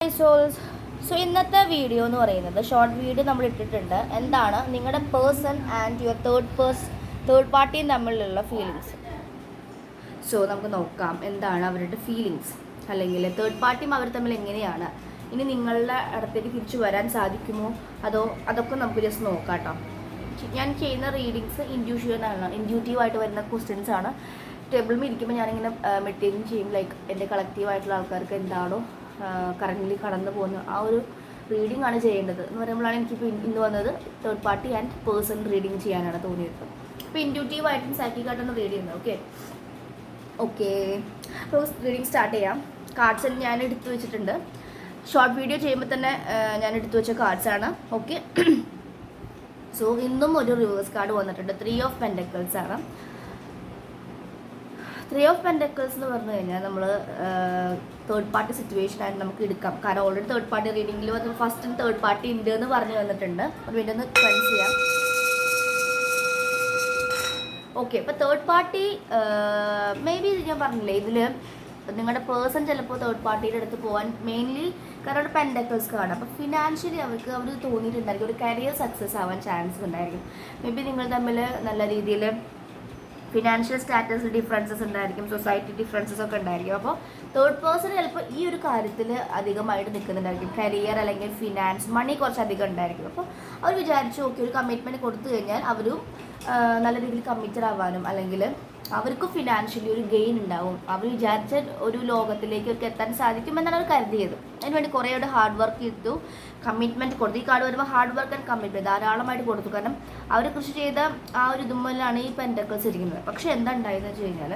Hi souls. ഇന്നത്തെ video എന്ന് പറയുന്നത് ഷോർട്ട് വീഡിയോ നമ്മൾ ഇട്ടിട്ടുണ്ട്. എന്താണ് നിങ്ങളുടെ പേഴ്സൺ ആൻഡ് യുവർ തേർഡ് പാർട്ടിയും തമ്മിലുള്ള ഫീലിങ്സ്. നമുക്ക് നോക്കാം എന്താണ് അവരുടെ ഫീലിങ്സ്, അല്ലെങ്കിൽ തേർഡ് പാർട്ടിയും അവർ തമ്മിൽ എങ്ങനെയാണ്, ഇനി നിങ്ങളുടെ അടുത്തേക്ക് തിരിച്ചു വരാൻ സാധിക്കുമോ, അതൊക്കെ നമുക്ക് ജസ്റ്റ് നോക്കാം കേട്ടോ. ഞാൻ ചെയ്യുന്ന റീഡിങ്സ് ഇൻഡ്യൂട്ടീവായിട്ട് വരുന്ന ക്വസ്റ്റ്യൻസ് ആണ്. ടേബിളിൽ ഇരിക്കുമ്പോൾ ഞാനിങ്ങനെ മെഡിറ്റേഷൻ ചെയ്യും, ലൈക്ക് എൻ്റെ കളക്റ്റീവായിട്ടുള്ള ആൾക്കാർക്ക് എന്താണോ കറൻ്റ് കടന്നു പോകുന്ന ആ ഒരു റീഡിംഗ് ആണ് ചെയ്യേണ്ടത് എന്ന് പറയുമ്പോഴാണ് എനിക്കിപ്പോൾ ഇന്ന് വന്നത് third party and person reading ചെയ്യാനാണ് തോന്നിയത്. ഇപ്പോൾ ഇൻഡ്യൂട്ടീവായിട്ടും സൈക്കിക്കായിട്ടൊന്ന് റീഡ് ചെയ്യുന്നത്. ഓക്കെ അപ്പോൾ റീഡിങ് സ്റ്റാർട്ട് ചെയ്യാം. കാർഡ്സ് ഞാൻ എടുത്തു വെച്ചിട്ടുണ്ട്. ഷോർട്ട് വീഡിയോ ചെയ്യുമ്പോൾ തന്നെ ഞാൻ എടുത്തു വെച്ച കാർഡ്സാണ്. ഓക്കെ, ഇന്നും ഒരു റിവേഴ്സ് കാർഡ് വന്നിട്ടുണ്ട്. 3 of Pentacles ആണ്. 3 of Pentacles എന്ന് പറഞ്ഞു കഴിഞ്ഞാൽ നമ്മൾ തേർഡ് പാർട്ടി സിറ്റുവേഷൻ ആയിട്ട് നമുക്ക് എടുക്കാം. കാരണം ഓൾറെഡി തേർഡ് പാർട്ടി റീഡിങ്ങിൽ വന്ന് ഫസ്റ്റ് തേർഡ് പാർട്ടി ഉണ്ട് എന്ന് പറഞ്ഞു വന്നിട്ടുണ്ട്. അപ്പോൾ പിന്നെ ഒന്ന് ക്ലെൻസ് ചെയ്യാം. ഓക്കെ, അപ്പോൾ തേർഡ് പാർട്ടി മേ ബി ഞാൻ പറഞ്ഞില്ലേ, ഇതിൽ നിങ്ങളുടെ പേഴ്സൺ ചിലപ്പോൾ തേർഡ് പാർട്ടിയുടെ അടുത്ത് പോകാൻ മെയിൻലി കാരണം അവിടെ പെൻഡക്കിൾസ് കാണാം. അപ്പോൾ ഫിനാൻഷ്യലി അവർ തോന്നിയിട്ടുണ്ടായിരിക്കും ഒരു കരിയർ സക്സസ് ആവാൻ ചാൻസ് ഉണ്ടായിരിക്കും. മേ ബി നിങ്ങൾ തമ്മിൽ നല്ല രീതിയിൽ ഫിനാൻഷ്യൽ സ്റ്റാറ്റസ് ഡിഫറൻസസ് ഉണ്ടായിരിക്കും, സൊസൈറ്റി ഡിഫറൻസസ് ഒക്കെ ഉണ്ടായിരിക്കും. അപ്പോൾ തേർഡ് പേഴ്സൺ ചിലപ്പോൾ ഈ ഒരു കാര്യത്തിൽ അധികമായിട്ട് നിൽക്കുന്നുണ്ടായിരിക്കും. കരിയർ അല്ലെങ്കിൽ ഫിനാൻസ് മണി കുറച്ചധികം ഉണ്ടായിരിക്കും. അപ്പോൾ അവർ വിചാരിച്ചു ഓക്കെ ഒരു കമ്മിറ്റ്മെൻറ്റ് കൊടുത്തു കഴിഞ്ഞാൽ അവരും നല്ല രീതിയിൽ കമ്മിറ്റഡ് ആവാനും അല്ലെങ്കിൽ അവർക്ക് ഫിനാൻഷ്യലി ഒരു ഗെയിൻ ഉണ്ടാവും. അവർ വിചാരിച്ച ഒരു ലോകത്തിലേക്ക് അവർക്ക് എത്താൻ സാധിക്കുമെന്നാണ് അവർ കരുതിയത്. അതിനുവേണ്ടി കുറേ ഹാർഡ് വർക്ക് ചെയ്തു, കമ്മിറ്റ്മെൻറ്റ് കൊടുത്തു. ഈ കാർഡ് വരുമ്പോൾ ഹാർഡ് വർക്ക് ആൻഡ് കമ്മിറ്റ്മെൻറ്റ് ധാരാളമായിട്ട് കൊടുത്തു. കാരണം അവർ കൃഷി ചെയ്ത ആ ഒരു ഇതുമ്പോഴാണ് ഈ പെൻഡക്കിൾസ് ഇരിക്കുന്നത്. പക്ഷേ എന്താ ഉണ്ടായതെന്ന് വെച്ച് കഴിഞ്ഞാൽ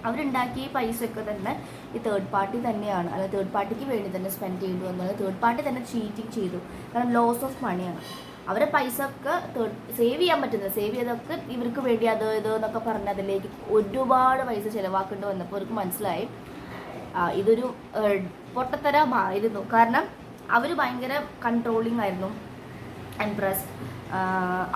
അവരുണ്ടാക്കിയ പൈസയൊക്കെ തന്നെ ഈ തേർഡ് പാർട്ടി തന്നെയാണ്, അല്ലെങ്കിൽ തേർഡ് പാർട്ടിക്ക് വേണ്ടി തന്നെ സ്പെൻഡ് ചെയ്യേണ്ടി വന്നത്. തേർഡ് പാർട്ടി തന്നെ ചീറ്റിങ് ചെയ്തു. കാരണം ലോസ് ഓഫ് മണിയാണ്. അവരെ പൈസ ഒക്കെ സേവ് ചെയ്യാൻ പറ്റുന്നത്, സേവ് ചെയ്തൊക്കെ ഇവർക്ക് വേണ്ടി അത് എന്നൊക്കെ പറഞ്ഞ് അതിലേക്ക് ഒരുപാട് പൈസ ചിലവാക്കേണ്ടി വന്നപ്പോൾ അവർക്ക് മനസ്സിലായി ഇതൊരു പൊട്ടത്തരമായിരുന്നു. കാരണം അവർ ഭയങ്കര കൺട്രോളിങ് ആയിരുന്നു. എംപ്രസ്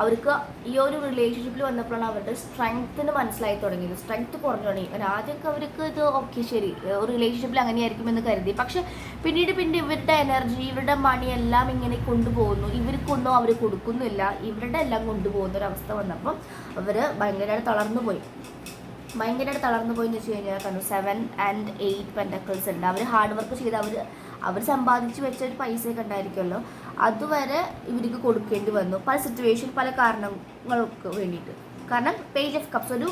അവർക്ക് ഈ ഒരു റിലേഷൻഷിപ്പിൽ വന്നപ്പോഴാണ് അവരുടെ സ്ട്രെങ്ത്തിന് മനസ്സിലായി തുടങ്ങിയത്. സ്ട്രെങ്ത് കുറഞ്ഞു തുടങ്ങി. ആദ്യമൊക്കെ അവർക്ക് ഇത് ഓക്കെ ശരി ഒരു റിലേഷൻഷിപ്പിൽ അങ്ങനെയായിരിക്കുമെന്ന് കരുതി. പക്ഷെ പിന്നീട് ഇവരുടെ എനർജി ഇവരുടെ മണി എല്ലാം ഇങ്ങനെ കൊണ്ടുപോകുന്നു. ഇവർക്കൊന്നും അവർ കൊടുക്കുന്നില്ല, ഇവരുടെ എല്ലാം കൊണ്ടുപോകുന്ന ഒരവസ്ഥ വന്നപ്പോൾ അവർ ഭയങ്കരമായിട്ട് തളർന്നു പോയി എന്ന് വെച്ച് കഴിഞ്ഞാൽ കണ്ടു 7 and 8 Pentacles ഉണ്ട്. അവർ ഹാർഡ് വർക്ക് ചെയ്ത് അവർ സമ്പാദിച്ച് വെച്ച ഒരു പൈസയൊക്കെ ഉണ്ടായിരിക്കുമല്ലോ, അതുവരെ ഇവർക്ക് കൊടുക്കേണ്ടി വന്നു. പല സിറ്റുവേഷൻ പല കാരണങ്ങൾക്ക് വേണ്ടിയിട്ട്. കാരണം പേജ് ഓഫ് കപ്സ് ഒരു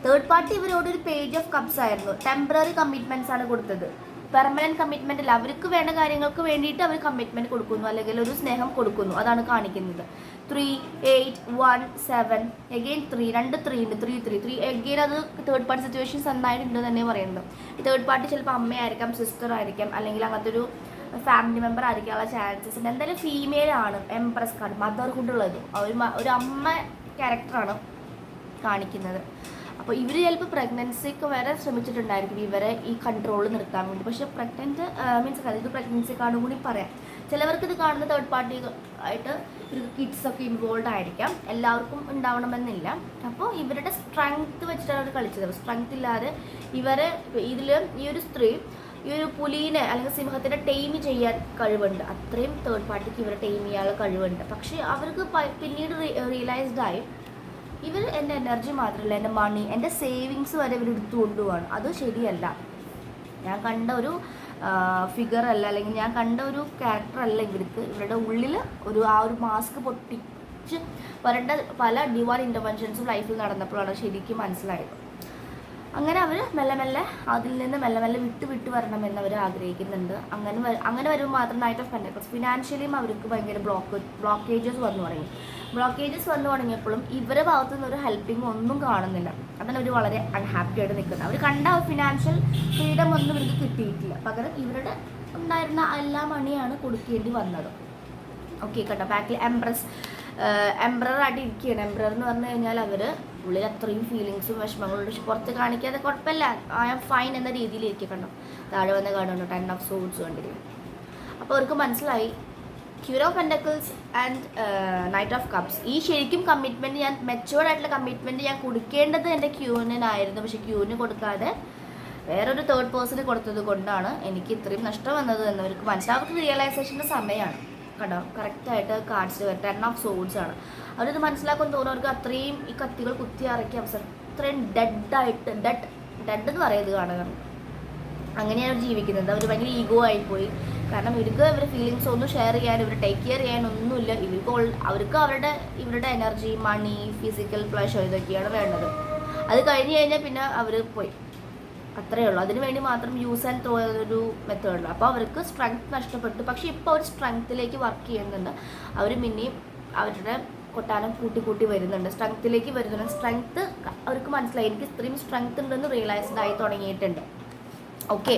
തേർഡ് പാർട്ടി ഇവരോട് ഒരു പേജ് ഓഫ് കപ്സ് ആയിരുന്നു. ടെമ്പററി കമ്മിറ്റ്മെൻറ്റ്സ് ആണ് കൊടുത്തത്, പെർമനൻറ്റ് കമ്മിറ്റ്മെൻ്റ് അല്ല. അവർക്ക് വേണ്ട കാര്യങ്ങൾക്ക് വേണ്ടിയിട്ട് അവർ കമ്മിറ്റ്മെൻറ്റ് കൊടുക്കുന്നു, അല്ലെങ്കിൽ ഒരു സ്നേഹം കൊടുക്കുന്നു, അതാണ് കാണിക്കുന്നത്. 3, 8, 1, 7 എഗെയിൻ 3 2 3 ഉണ്ട്. 3 എഗെയിൻ അത് തേർഡ് പാർട്ടി സിറ്റുവേഷൻസ് നന്നായിട്ടുണ്ട് തന്നെ പറയുന്നത്. ഈ തേർഡ് പാർട്ടി ചിലപ്പോൾ അമ്മയായിരിക്കാം, സിസ്റ്റർ ആയിരിക്കാം, അല്ലെങ്കിൽ അങ്ങനത്തെ ഒരു ഫാമിലി മെമ്പർ ആയിരിക്കാനുള്ള ചാൻസസ് ഉണ്ട്. എന്തായാലും ഫീമെയിൽ ആണ്. എംപ്രസ് കാർഡ് മദർഹുഡ് ഉള്ളത്, ഒരു അമ്മ ക്യാരക്ടറാണ് കാണിക്കുന്നത്. അപ്പോൾ ഇവർ ചിലപ്പോൾ പ്രഗ്നൻസിക്ക് വരെ ശ്രമിച്ചിട്ടുണ്ടായിരിക്കും ഇവരെ ഈ കൺട്രോൾ നിർത്താൻ വേണ്ടി. പക്ഷേ ഇത് പ്രഗ്നൻസി കാർഡും കൂടി പറയാം. ചിലവർക്ക് ഇത് കാണുന്ന തേർഡ് പാർട്ടി ആയിട്ട് ഇവർക്ക് കിഡ്സൊക്കെ ഇൻവോൾവ് ആയിരിക്കാം, എല്ലാവർക്കും ഉണ്ടാവണമെന്നില്ല. അപ്പോൾ ഇവരുടെ സ്ട്രെങ്ത് വെച്ചിട്ടാണ് അവർ കളിച്ചത്. സ്ട്രെങ്ത് ഇല്ലാതെ ഇവരെ ഈ ഒരു സ്ത്രീ ഈ ഒരു പുലീനെ അല്ലെങ്കിൽ സിംഹത്തിനെ ടൈം ചെയ്യാൻ കഴിവുണ്ട്. അത്രയും തേർഡ് പാർട്ടിക്ക് ഇവരെ ടൈം ചെയ്യാനുള്ള കഴിവുണ്ട്. പക്ഷേ അവർക്ക് പിന്നീട് റിയലൈസ്ഡ് ആയി ഇവർ എൻ്റെ എനർജി മാത്രമല്ല എൻ്റെ മണി എൻ്റെ സേവിങ്സ് വരെ ഇവർ എടുത്തു കൊണ്ടുപോവാണ്. അത് ശരിയല്ല. ഞാൻ കണ്ട ഒരു ഫിഗർ അല്ല, അല്ലെങ്കിൽ ഞാൻ കണ്ട ഒരു ക്യാരക്ടർ അല്ല ഇവർക്ക്. ഇവരുടെ ഉള്ളിൽ ആ ഒരു മാസ്ക് പൊട്ടിച്ച് വരേണ്ട പല ഡിവൈൻ ഇൻ്റർവെൻഷൻസും ലൈഫിൽ നടന്നപ്പോഴാണ് ശരിക്കും മനസ്സിലായത്. അങ്ങനെ അവർ മെല്ലെ അതിൽ നിന്ന് മെല്ലെ വിട്ട് വരണമെന്ന് അവർ ആഗ്രഹിക്കുന്നുണ്ട്. അങ്ങനെ വരുമ്പോൾ മാത്രം നൈറ്റ് ഓഫ് പെൻഡക്കിൾസ് ഫിനാൻഷ്യലിയും അവർക്ക് ഭയങ്കര ബ്ലോക്കേജസ് വന്നു തുടങ്ങിയപ്പോഴും ഇവരുടെ ഭാഗത്തു നിന്ന് ഒരു ഹെൽപ്പിംഗ് ഒന്നും കാണുന്നില്ല. അതാണ് അവർ വളരെ അൺഹാപ്പി ആയിട്ട് നിൽക്കുന്നത്. അവർ കണ്ട ഫിനാൻഷ്യൽ ഫ്രീഡം ഒന്നും ഇവർക്ക് കിട്ടിയിട്ടില്ല. പകരം ഇവരുടെ ഉണ്ടായിരുന്ന എല്ലാ മണിയാണ് കൊടുക്കേണ്ടി വന്നത്. ഓക്കെ കേട്ടോ. ബാക്കിൽ എംബ്രറായിട്ട് ഇരിക്കുകയാണ്. എംബ്രർ എന്ന് പറഞ്ഞു കഴിഞ്ഞാൽ അവർ ഉള്ളിൽ അത്രയും ഫീലിങ്സും വിഷമങ്ങളും പുറത്ത് കാണിക്കാതെ കുഴപ്പമില്ല, ഐ ആം ഫൈൻ എന്ന രീതിയിൽ ഇരിക്കുക. കണ്ടോ താഴെ വന്ന് കാണുന്നുണ്ട് 10 of Swords കണ്ടില്ലേ. അപ്പോൾ അവർക്ക് മനസ്സിലായി Queen of Pentacles and Knight of Cups ഈ ശരിക്കും കമ്മിറ്റ്മെൻറ്റ് മെച്ചുവേർഡ് ആയിട്ടുള്ള കമ്മിറ്റ്മെൻറ്റ് ഞാൻ കൊടുക്കേണ്ടത് എൻ്റെ ക്യൂവിനായിരുന്നു. പക്ഷെ ക്യൂവിന് കൊടുക്കാതെ വേറൊരു തേർഡ് പേഴ്സണ് കൊടുത്തത് കൊണ്ടാണ് എനിക്ക് ഇത്രയും നഷ്ടം വന്നത് എന്നവർക്ക് മനസ്സിലാവർക്ക് റിയലൈസേഷൻ്റെ സമയമാണ് കേട്ടോ. കറക്റ്റായിട്ട് കാർഡ്സ് വരും 10 ഓഫ് സോഡ്സ് ആണ്. അവരത് മനസ്സിലാക്കാൻ തോന്നുന്നു. അവർക്ക് അത്രയും ഈ കത്തികൾ കുത്തി ഇറക്കിയ അവസരം അത്രയും ഡെഡ് എന്ന് പറയുന്നത് കാണുക. അങ്ങനെയാണ് ജീവിക്കുന്നത്. അവർ ഭയങ്കര ഈഗോ ആയിപ്പോയി. കാരണം ഇവർക്ക് ഇവരുടെ ഫീലിങ്സ് ഒന്നും ഷെയർ ചെയ്യാൻ, ഇവർ ടേക്ക് കെയർ ചെയ്യാനൊന്നുമില്ല. അവർക്ക് ഇവരുടെ എനർജി, മണി, ഫിസിക്കൽ പ്ലഷർ ഇതൊക്കെയാണ് വേണ്ടത്. അത് കഴിഞ്ഞ് കഴിഞ്ഞാൽ പിന്നെ അവർ പോയി, അത്രയേ ഉള്ളൂ. അതിന് വേണ്ടി മാത്രം യൂസ് ആൻഡ് ത്രോ ഒരു മെത്തേഡുള്ളൂ. അപ്പോൾ അവർക്ക് സ്ട്രെങ്ത് നഷ്ടപ്പെട്ടു. പക്ഷേ ഇപ്പോൾ അവർ സ്ട്രെങ്ത്തിലേക്ക് വർക്ക് ചെയ്യുന്നുണ്ട്. അവർ പിന്നെയും അവരുടെ കൊട്ടാനം കൂട്ടി വരുന്നുണ്ട്, സ്ട്രെങ്ത്തിലേക്ക് വരുന്നുണ്ട്. സ്ട്രെങ്ത്ത് അവർക്ക് മനസ്സിലായി, എനിക്ക് ഇത്രയും സ്ട്രെങ്ത് ഉണ്ടെന്ന് റിയലൈസ്ഡ് ആയി തുടങ്ങിയിട്ടുണ്ട്. ഓക്കെ,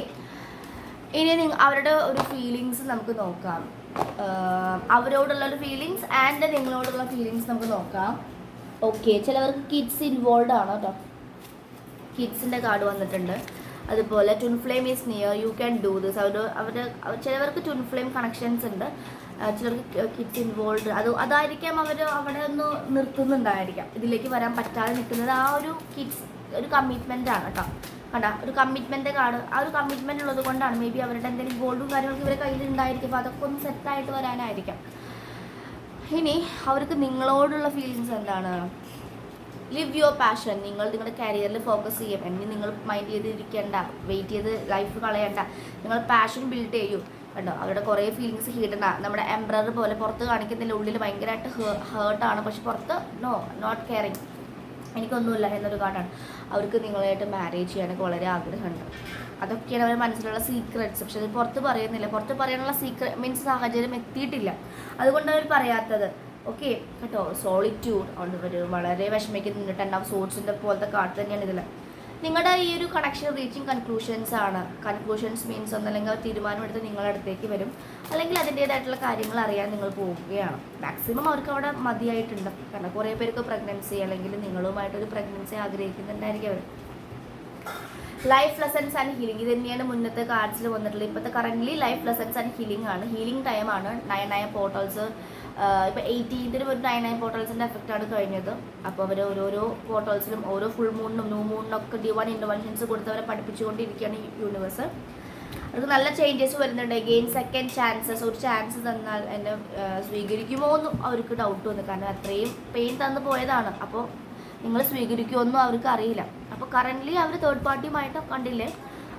ഇനി അവരുടെ ഒരു ഫീലിങ്സ് നമുക്ക് നോക്കാം. അവരോടുള്ള ഒരു ഫീലിങ്സ് ആൻഡ് നിങ്ങളോടുള്ള ഫീലിങ്സ് നമുക്ക് നോക്കാം. ഓക്കെ, ചിലവർക്ക് കിഡ്സ് ഇൻവോൾവ് ആണ് കേട്ടോ. കിഡ്സിൻ്റെ കാർഡ് വന്നിട്ടുണ്ട്. അതുപോലെ twin flame is near, you can do this. ചിലവർക്ക് ട്വിൻ ഫ്ലെയിം കണക്ഷൻസ് ഉണ്ട്, ചിലർക്ക് കിഡ്സ് ഇൻവോൾവ്. അതായിരിക്കാം അവർ അവിടെ ഒന്ന് നിർത്തുന്നുണ്ടായിരിക്കാം, ഇതിലേക്ക് വരാൻ പറ്റാതെ നിൽക്കുന്നത്. ആ ഒരു കിഡ്സ് ഒരു കമ്മിറ്റ്മെൻ്റ് ആണ് കേട്ടോ. കണ്ട, ഒരു കമ്മിറ്റ്മെൻ്റ് കാർഡ്. ആ ഒരു കമ്മിറ്റ്മെൻ്റ് ഉള്ളത് കൊണ്ടാണ് മേ ബി അവരുടെ എന്തെങ്കിലും ഗോൾഡും കാര്യങ്ങളൊക്കെ ഇവരുടെ കയ്യിൽ ഉണ്ടായിരിക്കും. അപ്പോൾ അതൊക്കെ ഒന്ന് സെറ്റായിട്ട് വരാനായിരിക്കാം. ഇനി അവർക്ക് നിങ്ങളോടുള്ള ഫീലിങ്സ് എന്താണ്? Live your passion. നിങ്ങൾ നിങ്ങളുടെ കരിയറിൽ ഫോക്കസ് ചെയ്യും. ഇനി നിങ്ങൾ മൈൻഡ് ചെയ്തിരിക്കേണ്ട, വെയിറ്റ് ചെയ്ത് ലൈഫ് കളയണ്ട. നിങ്ങൾ പാഷൻ ബിൽഡ് ചെയ്യൂ കേട്ടോ. അവരുടെ കുറേ ഫീലിങ്സ് ഹീഡൻ. നമ്മുടെ എംബ്രർ പോലെ പുറത്ത് കാണിക്കുന്നില്ല, ഉള്ളിൽ ഭയങ്കരമായിട്ട് ഹേർട്ടാണ്, പക്ഷെ പുറത്ത് നോട്ട് കെയറിങ്, എനിക്കൊന്നുമില്ല എന്നൊരു കാർഡാണ്. അവർക്ക് നിങ്ങളായിട്ട് മാരേജ് ചെയ്യാനൊക്കെ വളരെ ആഗ്രഹമുണ്ട്. അതൊക്കെയാണ് അവരുടെ മനസ്സിലുള്ള സീക്രറ്റ്സ്. പക്ഷെ അത് പുറത്ത് പറയുന്നില്ല. പുറത്ത് പറയാനുള്ള മീൻസ് സാഹചര്യം എത്തിയിട്ടില്ല, അതുകൊണ്ടാണ് അവർ പറയാത്തത്. ഓക്കെ കേട്ടോ. സോളിറ്റ്യൂഡ് അവർ വളരെ വിഷമിക്കുന്നുണ്ട്. 10 ഓഫ് സോഡ്സിൻ്റെ പോലത്തെ കാർഡ് തന്നെയാണ് ഇതിൽ. നിങ്ങളുടെ ഈ ഒരു കണക്ഷൻ റീച്ചിങ് കൺക്ലൂഷൻസ് ആണ്. കൺക്ലൂഷൻസ് മീൻസ് ഒന്നല്ലെങ്കിൽ തീരുമാനമെടുത്ത് നിങ്ങളുടെ അടുത്തേക്ക് വരും, അല്ലെങ്കിൽ അതിൻ്റേതായിട്ടുള്ള കാര്യങ്ങൾ അറിയാൻ നിങ്ങൾ പോവുകയാണ്. മാക്സിമം അവർക്ക് അവിടെ മതിയായിട്ടുണ്ട്. കാരണം കുറേ പേർക്ക് പ്രഗ്നൻസി അല്ലെങ്കിൽ നിങ്ങളുമായിട്ടൊരു പ്രഗ്നൻസി ആഗ്രഹിക്കുന്നുണ്ടായിരിക്കും അവർ. ലൈഫ് ലെസൺസ് ആൻഡ് ഹീലിംഗ്, ഇത് തന്നെയാണ് മുന്നത്തെ കാർഡ്സിൽ വന്നിട്ടുള്ളത്. ഇപ്പോഴത്തെ currently life lessons and healing ആണ്. ഹീലിംഗ് ടൈമാണ്. 9 പോർട്ടൽസ്. ഇപ്പോൾ 18 ഒരു 9 പോർട്ടൽസിൻ്റെ എഫക്റ്റാണ് കഴിഞ്ഞത്. അപ്പോൾ അവർ ഓരോരോ പോർട്ടൽസിലും ഓരോ ഫുൾ മൂണിനും ന്യൂ മൂണിനൊക്കെ ഡിവൈൻ ഇൻ്റർവെൻഷൻസ് കൊടുത്തവരെ പഠിപ്പിച്ചുകൊണ്ടിരിക്കുകയാണ് യൂണിവേഴ്സ്. അവർക്ക് നല്ല ചേഞ്ചസ് വരുന്നുണ്ട്. Again second chances. ഒരു ചാൻസ് തന്നാൽ എന്നെ സ്വീകരിക്കുമോ എന്നും അവർക്ക് ഡൗട്ട് വന്നു. കാരണം അത്രയും പെയിൻ തന്നു പോയതാണ്. അപ്പോൾ നിങ്ങൾ സ്വീകരിക്കുമെന്നും അവർക്ക് അറിയില്ല. അപ്പോൾ കറൻ്റ്ലി അവർ തേർഡ് പാർട്ടിയുമായിട്ട് കണ്ടില്ലേ,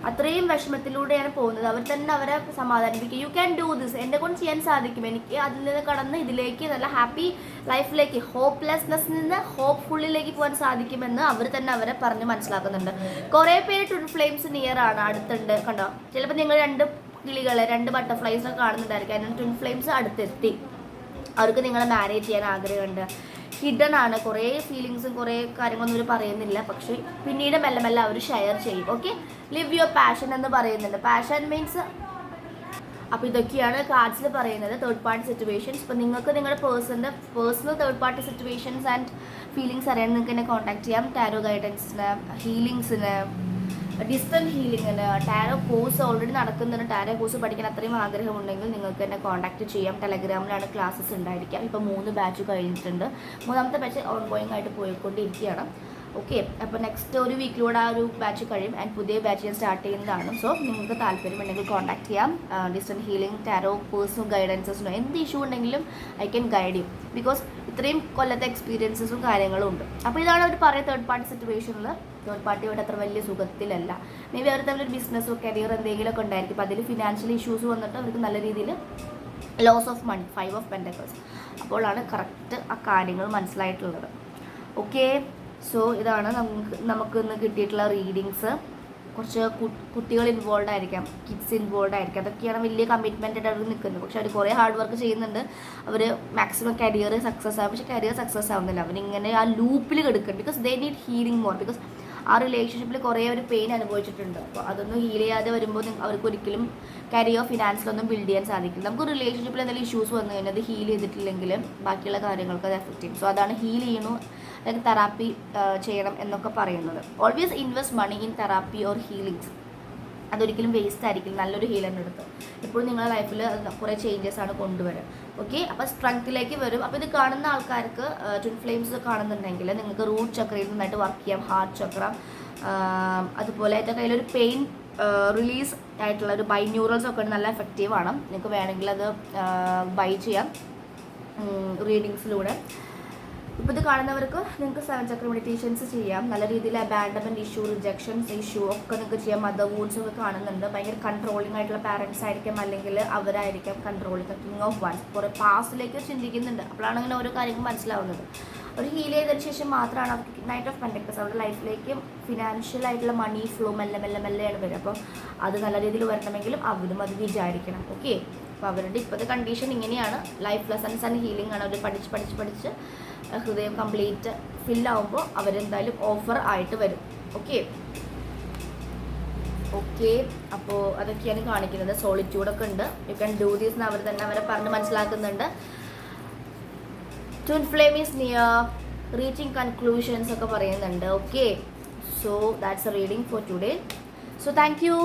അത്രയും വിഷമത്തിലൂടെയാണ് പോകുന്നത്. അവർ തന്നെ അവരെ സമാധാനിപ്പിക്കുക. യു ക്യാൻ ഡൂ ദിസ്, എന്നെ കൊണ്ട് ചെയ്യാൻ സാധിക്കും, എനിക്ക് അതിൽ നിന്ന് കടന്ന് ഇതിലേക്ക് നല്ല ഹാപ്പി ലൈഫിലേക്ക്, ഹോപ്പ്ലെസ്നെസ്സിൽ നിന്ന് ഹോപ്പ്ഫുള്ളിലേക്ക് പോകാൻ സാധിക്കുമെന്ന് അവർ തന്നെ അവരെ പറഞ്ഞ് മനസ്സിലാക്കുന്നുണ്ട്. കുറേ പേര് ട്വിൻ ഫ്ലെയിംസ് നിയർ ആണ്, അടുത്തുണ്ട് കണ്ടോ. ചിലപ്പോൾ നിങ്ങൾ 2 കിളികളെ 2 ബട്ടർഫ്ലൈസൊക്കെ കാണുന്നുണ്ടായിരിക്കും. അതിന് ട്വിൻ ഫ്ലെയിംസ് അടുത്തെത്തി. അവർക്ക് നിങ്ങളെ മാരേജ് ചെയ്യാൻ ആഗ്രഹമുണ്ട്. ഹിഡൻ ആണ്. കുറേ ഫീലിങ്സും കുറേ കാര്യങ്ങളൊന്നും അവർ പറയുന്നില്ല, പക്ഷേ പിന്നീട് മെല്ലെ മെല്ലെ അവർ ഷെയർ ചെയ്യും. ഓക്കെ, ലിവ് യുവർ പാഷൻ എന്ന് പറയുന്നുണ്ട്. പാഷൻ മീൻസ് അപ്പോൾ ഇതൊക്കെയാണ് കാർഡ്സിൽ പറയുന്നത്. Third party situations. ഇപ്പോൾ നിങ്ങൾക്ക് നിങ്ങളുടെ personal third party situations and feelings അറിയാൻ നിങ്ങൾക്ക് എന്നെ കോൺടാക്ട് ചെയ്യാം. ടാരോ ഗൈഡൻസിന്, ഹീലിങ്സിന്, ഡിസ്റ്റൻറ്റ് ഹീലിങ്ങിന്, ടാരോ കോഴ്സ് ഓൾറെഡി നടക്കുന്നുണ്ട്. ടാരോ കോഴ്സ് പഠിക്കാൻ അത്രയും ആഗ്രഹമുണ്ടെങ്കിൽ നിങ്ങൾക്ക് എന്നെ കോൺടാക്ട് ചെയ്യാം. ടെലഗ്രാമിലാണ് ക്ലാസ്സസ് ഉണ്ടായിരിക്കാം. ഇപ്പോൾ 3 ബാച്ച് കഴിഞ്ഞിട്ടുണ്ട്. 3ാമത്തെ ബാച്ച് ഓൺഗോയിങ് ആയിട്ട് പോയിക്കൊണ്ടിരിക്കുകയാണ്. ഓക്കെ, അപ്പോൾ നെക്സ്റ്റ് ഒരു വീക്കിലൂടെ ആ ഒരു ബാച്ച് കഴിയും ആൻഡ് പുതിയ ബാച്ച് ഞാൻ സ്റ്റാർട്ട് ചെയ്യുന്നതാണ്. സോ നിങ്ങൾക്ക് താല്പര്യമുണ്ടെങ്കിൽ കോൺടാക്ട് ചെയ്യാം. ഡിസ്റ്റൻറ്റ് ഹീലിംഗ്, ടാരോ പേഴ്സണൽ ഗൈഡൻസസിനോ എന്ത് ഇഷ്യൂ ഉണ്ടെങ്കിലും I can guide you. Because ഇത്രയും കൊല്ലത്തെ എക്സ്പീരിയൻസസും കാര്യങ്ങളും ഉണ്ട്. അപ്പോൾ ഇതാണ് അവർ പറയുന്നത്. തേർഡ് പാർട്ടി സിറ്റുവേഷനിൽ തേർഡ് പാർട്ടിയോട് അത്ര വലിയ സുഖത്തിലല്ല. മേ ബി അവർ തമ്മിലൊരു ബിസിനസ്സോ കരിയർ എന്തെങ്കിലുമൊക്കെ ഉണ്ടായിരിക്കും. അപ്പോൾ അതിൽ ഫിനാൻഷ്യൽ ഇഷ്യൂസ് വന്നിട്ട് അവർക്ക് നല്ല രീതിയിൽ loss of money, 5 of pentacles. അപ്പോഴാണ് കറക്റ്റ് ആ കാര്യങ്ങൾ മനസ്സിലായിട്ടുള്ളത്. ഓക്കെ, സോ ഇതാണ് നമുക്ക് ഇന്ന് കിട്ടിയിട്ടുള്ള റീഡിങ്സ്. കുറച്ച് കുട്ടികൾ ഇൻവോൾവ് ആയിരിക്കാം, കിഡ്സ് ഇൻവോൾവ് ആയിരിക്കാം. അതൊക്കെയാണ് വലിയ കമ്മിറ്റ്മെൻ്റ് ആയിട്ട് അവർ നിൽക്കുന്നത്. പക്ഷെ അവർ കുറേ ഹാർഡ് വർക്ക് ചെയ്യുന്നുണ്ട്. അവർ മാക്സിമം കരിയർ സക്സസ് ആകും. പക്ഷേ കരിയർ സക്സസ് ആവുന്നില്ല. അവരിങ്ങനെ ആ ലൂപ്പിൽ കിടക്കുന്നുണ്ട്. Because they need healing more. Because ആ റിലേഷൻഷിപ്പിൽ കുറേ ഒരു പെയിൻ അനുഭവിച്ചിട്ടുണ്ട്. അപ്പോൾ അതൊന്നും ഹീൽ ചെയ്യാതെ വരുമ്പോൾ അവർക്ക് ഒരിക്കലും കരിയർ ഫിനാൻസിലൊന്നും ബിൽഡ് ചെയ്യാൻ സാധിക്കില്ല. നമുക്ക് റിലേഷൻഷിപ്പിൽ എന്തെങ്കിലും ഇഷ്യൂസ് വന്നു കഴിഞ്ഞാൽ അത് ഹീൽ ചെയ്തിട്ടില്ലെങ്കിൽ ബാക്കിയുള്ള കാര്യങ്ങൾക്ക് അത് എഫക്റ്റ് ചെയ്യും. സോ അതാണ് ഹീൽ ചെയ്യണു അല്ലെങ്കിൽ തെറാപ്പി ചെയ്യണം എന്നൊക്കെ പറയുന്നത്. Always invest money in therapy or healings. അതൊരിക്കലും വേസ്റ്റ് ആയിരിക്കും. നല്ലൊരു ഹീലറിൻ്റെ അടുത്ത് എപ്പോഴും നിങ്ങളുടെ ലൈഫിൽ കുറേ ചേഞ്ചസ് ആണ് കൊണ്ടുവരിക. ഓക്കെ, അപ്പോൾ സ്ട്രെങ്ത്തിലേക്ക് വരും. അപ്പോൾ ഇത് കാണുന്ന ആൾക്കാർക്ക് ട്വിൻ ഫ്ലെയിംസ് കാണുന്നുണ്ടെങ്കിൽ നിങ്ങൾക്ക് റൂട്ട് ചക്രയിൽ നന്നായിട്ട് വർക്ക് ചെയ്യാം, ഹാർട്ട് ചക്ര, അതുപോലെ എൻ്റെ കയ്യിലൊരു പെയിൻ റിലീസ് ആയിട്ടുള്ള ഒരു ബൈന്യൂറൽസ് ഒക്കെ നല്ല എഫക്റ്റീവാണ്. നിങ്ങൾക്ക് വേണമെങ്കിൽ അത് ബൈ ചെയ്യാം റീഡിങ്സിലൂടെ. ഇപ്പോൾ ഇത് കാണുന്നവർക്ക് നിങ്ങൾക്ക് 7 ചക്ര മെഡിറ്റേഷൻസ് ചെയ്യാം. നല്ല രീതിയിൽ അബാൻഡൻമെൻറ്റ് ഇഷ്യൂ, റിജക്ഷൻസ് ഇഷ്യൂ ഒക്കെ നിങ്ങൾക്ക് ചെയ്യാം. മദർ വൂൺസ് ഒക്കെ കാണുന്നുണ്ട്. ഭയങ്കര കൺട്രോളിങ് ആയിട്ടുള്ള പാരൻസ് ആയിരിക്കാം, അല്ലെങ്കിൽ അവരായിരിക്കാം കൺട്രോളിങ്. കിങ് ഓഫ് വൺസ് കുറേ പാസ്റ്റിലേക്ക് ചിന്തിക്കുന്നുണ്ട്. അപ്പോഴാണ് അങ്ങനെ ഓരോ കാര്യങ്ങൾ മനസ്സിലാവുന്നത്. ഒരു ഹീൽ ചെയ്തതിന് ശേഷം മാത്രമാണ് അവർക്ക് നൈറ്റ് ഓഫ് പെൻറ്റക്കിൾസ് അവരുടെ ലൈഫിലേക്ക് ഫിനാൻഷ്യൽ ആയിട്ടുള്ള മണി ഫ്ലോ മെല്ലെയാണ് വരിക. അപ്പോൾ അത് നല്ല രീതിയിൽ വരണമെങ്കിലും അവരും അത് വിചാരിക്കണം. ഓക്കെ, അപ്പോൾ അവരുടെ ഇപ്പോഴത്തെ കണ്ടീഷൻ ഇങ്ങനെയാണ്. ലൈഫ് ലെസൺസ് ആൻഡ് ഹീലിംഗ് ആണ്. അവർ പഠിച്ച് ഹൃദയം കംപ്ലീറ്റ് ഫില്ലാവുമ്പോൾ അവരെന്തായാലും ഓഫർ ആയിട്ട് വരും. ഓക്കെ, അപ്പോൾ അതൊക്കെയാണ് കാണിക്കുന്നത്. സോളിറ്റ്യൂഡൊക്കെ ഉണ്ട്. യു ക്യാൻ ഡൂ ദീസ് എന്ന് അവർ തന്നെ അവരെ പറഞ്ഞ് മനസ്സിലാക്കുന്നുണ്ട്. Twin flame is near, reaching conclusions ഒക്കെ പറയുന്നുണ്ട്. Okay, so that's A reading for today. So thank you.